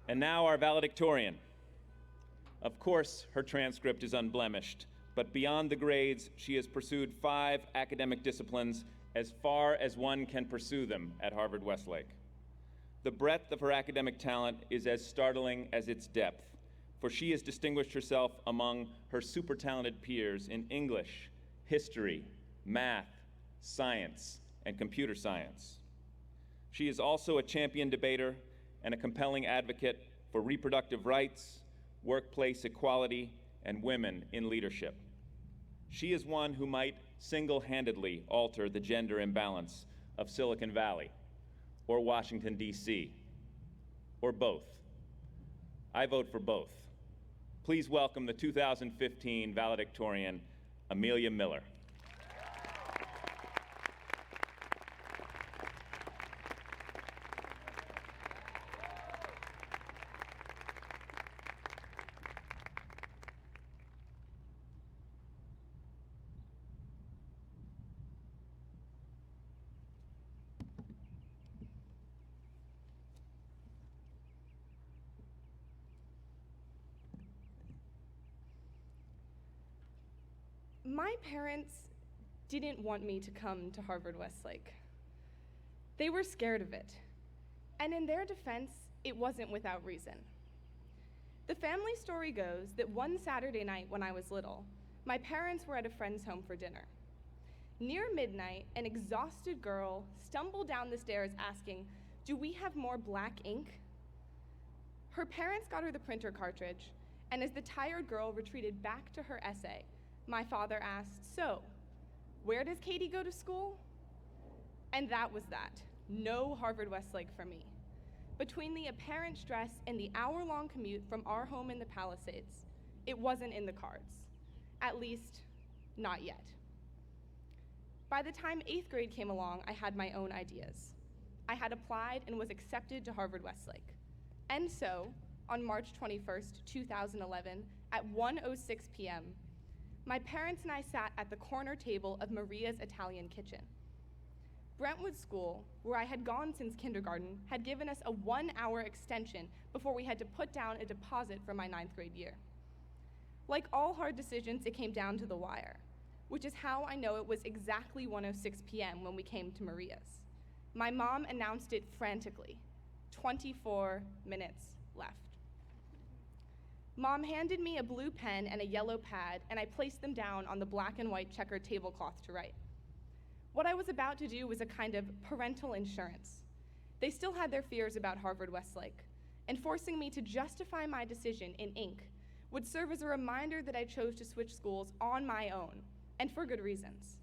And now our valedictorian. Of course, her transcript is unblemished, but beyond the grades, she has pursued 5 academic disciplines as far as one can pursue them at Harvard-Westlake. The breadth of her academic talent is as startling as its depth, for she has distinguished herself among her super talented peers in English, history, math, science, and computer science. She is also a champion debater and a compelling advocate for reproductive rights, workplace equality, and women in leadership. She is one who might single-handedly alter the gender imbalance of Silicon Valley, or Washington, D.C., or both. I vote for both. Please welcome the 2015 valedictorian, Amelia Miller. My parents didn't want me to come to Harvard-Westlake. They were scared of it. And in their defense, it wasn't without reason. The family story goes that one Saturday night when I was little, my parents were at a friend's home for dinner. Near midnight, an exhausted girl stumbled down the stairs asking, "Do we have more black ink?" Her parents got her the printer cartridge, and as the tired girl retreated back to her essay, my father asked, "So, where does Katie go to school?" And that was that. No Harvard-Westlake for me. Between the apparent stress and the hour-long commute from our home in the Palisades, it wasn't in the cards. At least, not yet. By the time 8th grade came along, I had my own ideas. I had applied and was accepted to Harvard-Westlake. And so, on March 21st, 2011, at 1:06 p.m., my parents and I sat at the corner table of Maria's Italian kitchen. Brentwood School, where I had gone since kindergarten, had given us a 1-hour extension before we had to put down a deposit for my 9th grade year. Like all hard decisions, it came down to the wire, which is how I know it was exactly 1:06 p.m. when we came to Maria's. My mom announced it frantically. 24 minutes left. Mom handed me a blue pen and a yellow pad, and I placed them down on the black and white checkered tablecloth to write. What I was about to do was a kind of parental insurance. They still had their fears about Harvard-Westlake, and forcing me to justify my decision in ink would serve as a reminder that I chose to switch schools on my own, and for good reasons.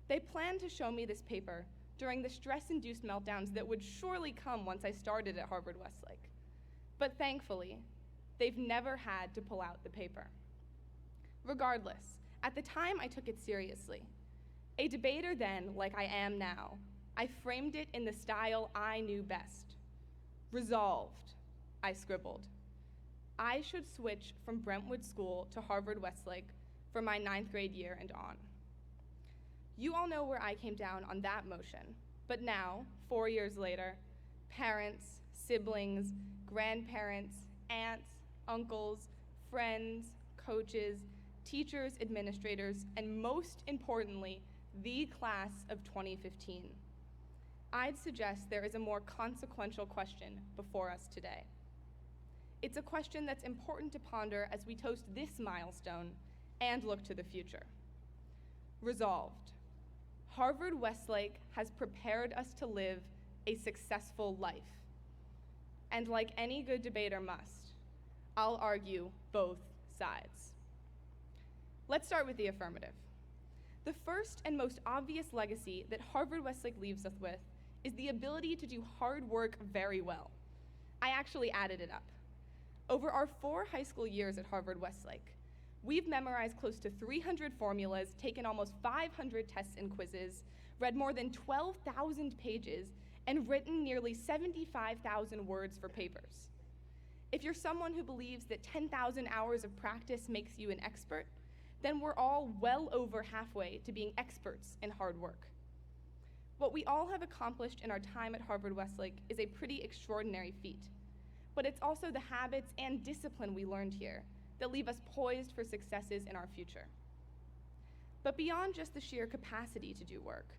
They planned to show me this paper during the stress-induced meltdowns that would surely come once I started at Harvard-Westlake. But thankfully, they've never had to pull out the paper. Regardless, at the time I took it seriously. A debater then, like I am now, I framed it in the style I knew best. Resolved, I scribbled. I should switch from Brentwood School to Harvard-Westlake for my 9th grade year and on. You all know where I came down on that motion, but now, 4 years later, parents, siblings, grandparents, aunts, uncles, friends, coaches, teachers, administrators, and most importantly, the class of 2015. I'd suggest there is a more consequential question before us today. It's a question that's important to ponder as we toast this milestone and look to the future. Resolved. Harvard-Westlake has prepared us to live a successful life. And like any good debater must, I'll argue both sides. Let's start with the affirmative. The first and most obvious legacy that Harvard-Westlake leaves us with is the ability to do hard work very well. I actually added it up. Over our 4 high school years at Harvard-Westlake, we've memorized close to 300 formulas, taken almost 500 tests and quizzes, read more than 12,000 pages, and written nearly 75,000 words for papers. If you're someone who believes that 10,000 hours of practice makes you an expert, then we're all well over halfway to being experts in hard work. What we all have accomplished in our time at Harvard-Westlake is a pretty extraordinary feat, but it's also the habits and discipline we learned here that leave us poised for successes in our future. But beyond just the sheer capacity to do work,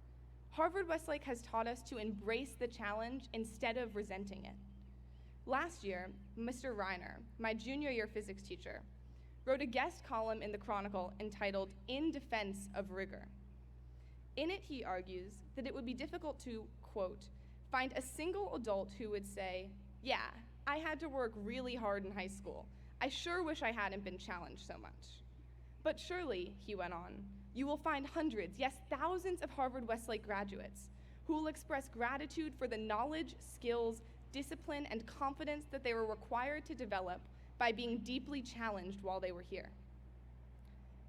Harvard-Westlake has taught us to embrace the challenge instead of resenting it. Last year, Mr. Reiner, my junior year physics teacher, wrote a guest column in the Chronicle entitled "In Defense of Rigor." In it, he argues that it would be difficult to, quote, find a single adult who would say, "Yeah, I had to work really hard in high school. I sure wish I hadn't been challenged so much." But surely, he went on, you will find hundreds, yes, thousands of Harvard-Westlake graduates who will express gratitude for the knowledge, skills, discipline, and confidence that they were required to develop by being deeply challenged while they were here.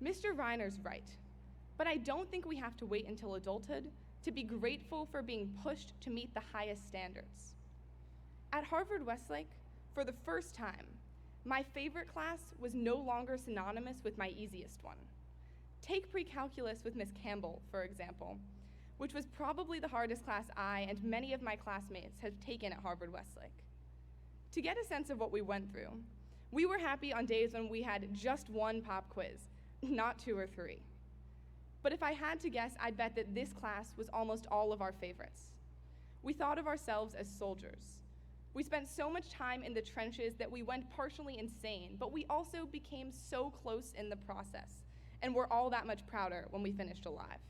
Mr. Reiner's right, but I don't think we have to wait until adulthood to be grateful for being pushed to meet the highest standards. At Harvard-Westlake, for the first time, my favorite class was no longer synonymous with my easiest one. Take pre-calculus with Ms. Campbell, for example, which was probably the hardest class I and many of my classmates have taken at Harvard-Westlake. To get a sense of what we went through, we were happy on days when we had just one pop quiz, not 2 or 3. But if I had to guess, I'd bet that this class was almost all of our favorites. We thought of ourselves as soldiers. We spent so much time in the trenches that we went partially insane, but we also became so close in the process, and we're all that much prouder when we finished alive.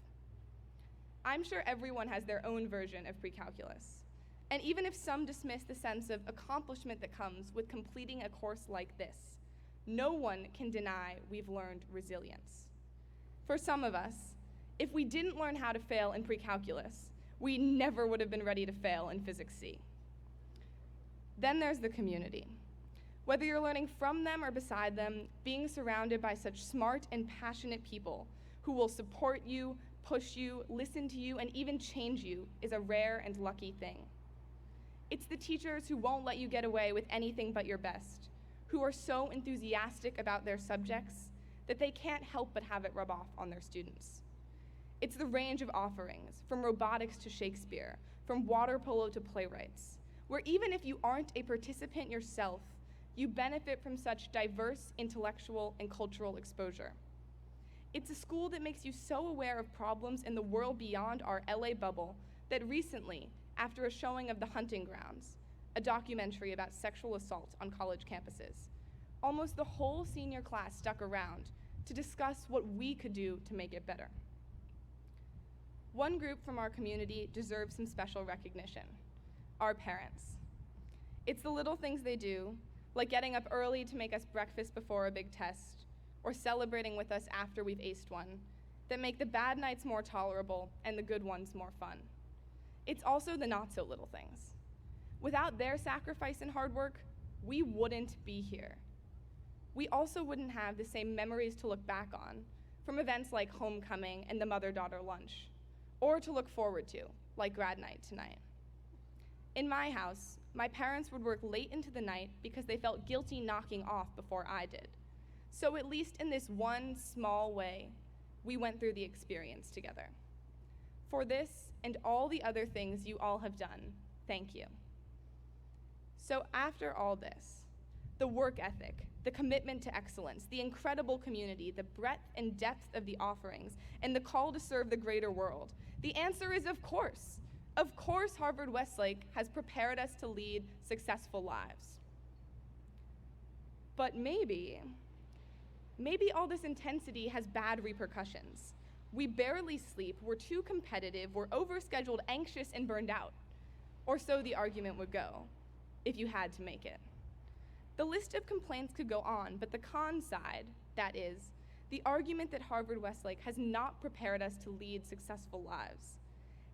I'm sure everyone has their own version of pre-calculus, and even if some dismiss the sense of accomplishment that comes with completing a course like this, no one can deny we've learned resilience. For some of us, if we didn't learn how to fail in pre-calculus, we never would have been ready to fail in Physics C. Then there's the community. Whether you're learning from them or beside them, being surrounded by such smart and passionate people who will support you, push you, listen to you, and even change you is a rare and lucky thing. It's the teachers who won't let you get away with anything but your best, who are so enthusiastic about their subjects that they can't help but have it rub off on their students. It's the range of offerings, from robotics to Shakespeare, from water polo to playwrights, where even if you aren't a participant yourself, you benefit from such diverse intellectual and cultural exposure. It's a school that makes you so aware of problems in the world beyond our LA bubble that recently, after a showing of The Hunting Grounds, a documentary about sexual assault on college campuses, almost the whole senior class stuck around to discuss what we could do to make it better. One group from our community deserves some special recognition: our parents. It's the little things they do, like getting up early to make us breakfast before a big test, or celebrating with us after we've aced one, that make the bad nights more tolerable and the good ones more fun. It's also the not-so-little things. Without their sacrifice and hard work, we wouldn't be here. We also wouldn't have the same memories to look back on from events like homecoming and the mother-daughter lunch, or to look forward to, like grad night tonight. In my house, my parents would work late into the night because they felt guilty knocking off before I did. So at least in this one small way, we went through the experience together. For this and all the other things you all have done, thank you. So after all this, the work ethic, the commitment to excellence, the incredible community, the breadth and depth of the offerings, and the call to serve the greater world, the answer is of course. Of course, Harvard-Westlake has prepared us to lead successful lives. But maybe all this intensity has bad repercussions. We barely sleep, we're too competitive, we're overscheduled, anxious, and burned out. Or so the argument would go, if you had to make it. The list of complaints could go on, but the con side, that is, the argument that Harvard-Westlake has not prepared us to lead successful lives,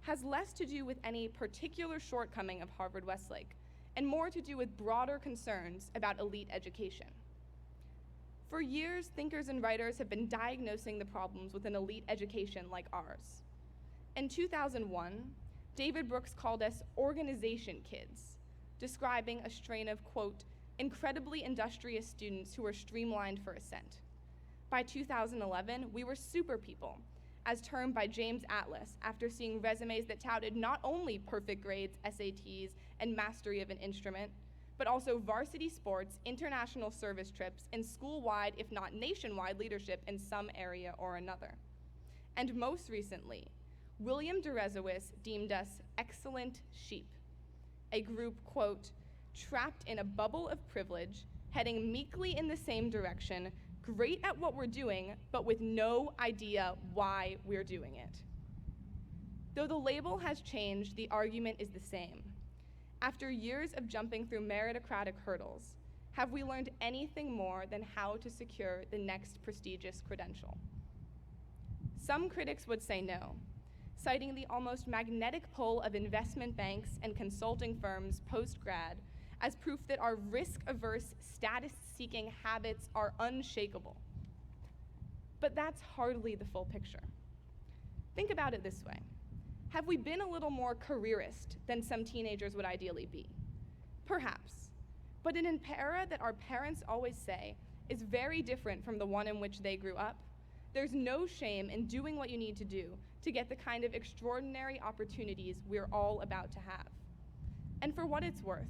has less to do with any particular shortcoming of Harvard-Westlake and more to do with broader concerns about elite education. For years, thinkers and writers have been diagnosing the problems with an elite education like ours. In 2001, David Brooks called us organization kids, describing a strain of, quote, incredibly industrious students who were streamlined for ascent. By 2011, we were super people, as termed by James Atlas after seeing resumes that touted not only perfect grades, SATs, and mastery of an instrument, but also varsity sports, international service trips, and school-wide, if not nationwide, leadership in some area or another. And most recently, William Deresiewicz deemed us excellent sheep, a group, quote, trapped in a bubble of privilege, heading meekly in the same direction, great at what we're doing, but with no idea why we're doing it. Though the label has changed, the argument is the same. After years of jumping through meritocratic hurdles, have we learned anything more than how to secure the next prestigious credential? Some critics would say no, citing the almost magnetic pull of investment banks and consulting firms post-grad as proof that our risk-averse, status-seeking habits are unshakable. But that's hardly the full picture. Think about it this way. Have we been a little more careerist than some teenagers would ideally be? Perhaps. But in an era that our parents always say is very different from the one in which they grew up, there's no shame in doing what you need to do to get the kind of extraordinary opportunities we're all about to have. And for what it's worth,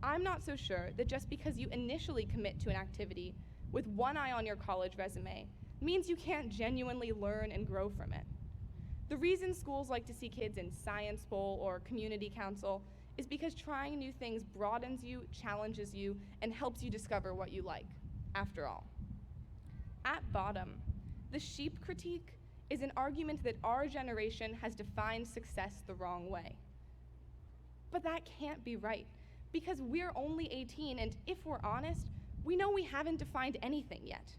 I'm not so sure that just because you initially commit to an activity with one eye on your college resume means you can't genuinely learn and grow from it. The reason schools like to see kids in Science Bowl or Community Council is because trying new things broadens you, challenges you, and helps you discover what you like, after all. At bottom, the sheep critique is an argument that our generation has defined success the wrong way. But that can't be right, because we're only 18, and if we're honest, we know we haven't defined anything yet.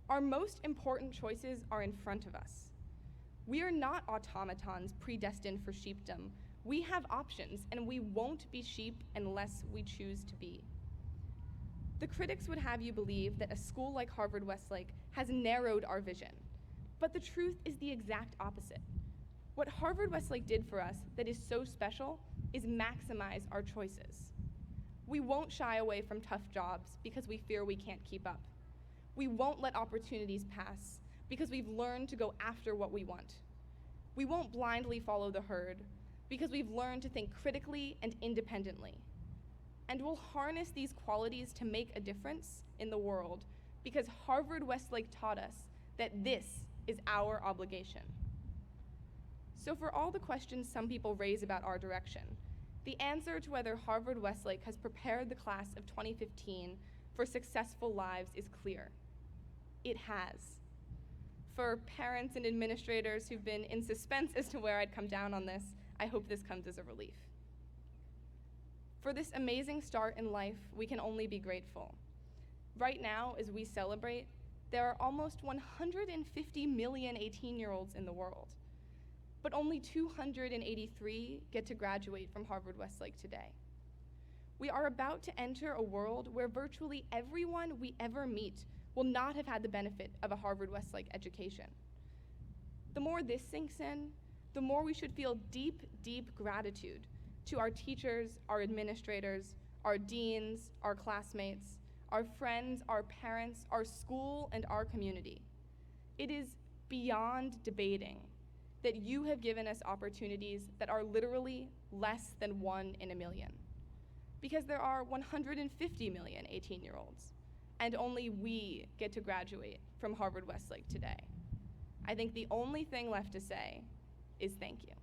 Our most important choices are in front of us. We are not automatons predestined for sheepdom. We have options, and we won't be sheep unless we choose to be. The critics would have you believe that a school like Harvard-Westlake has narrowed our vision, but the truth is the exact opposite. What Harvard-Westlake did for us that is so special is maximize our choices. We won't shy away from tough jobs because we fear we can't keep up. We won't let opportunities pass because we've learned to go after what we want. We won't blindly follow the herd because we've learned to think critically and independently. And we'll harness these qualities to make a difference in the world because Harvard-Westlake taught us that this is our obligation. So for all the questions some people raise about our direction, the answer to whether Harvard-Westlake has prepared the class of 2015 for successful lives is clear. It has. For parents and administrators who've been in suspense as to where I'd come down on this, I hope this comes as a relief. For this amazing start in life, we can only be grateful. Right now, as we celebrate, there are almost 150 million 18-year-olds in the world, but only 283 get to graduate from Harvard-Westlake today. We are about to enter a world where virtually everyone we ever meet will not have had the benefit of a Harvard-Westlake education. The more this sinks in, the more we should feel deep, deep gratitude to our teachers, our administrators, our deans, our classmates, our friends, our parents, our school, and our community. It is beyond debating that you have given us opportunities that are literally less than 1 in a million. Because there are 150 million 18-year-olds, and only we get to graduate from Harvard-Westlake today. I think the only thing left to say is thank you.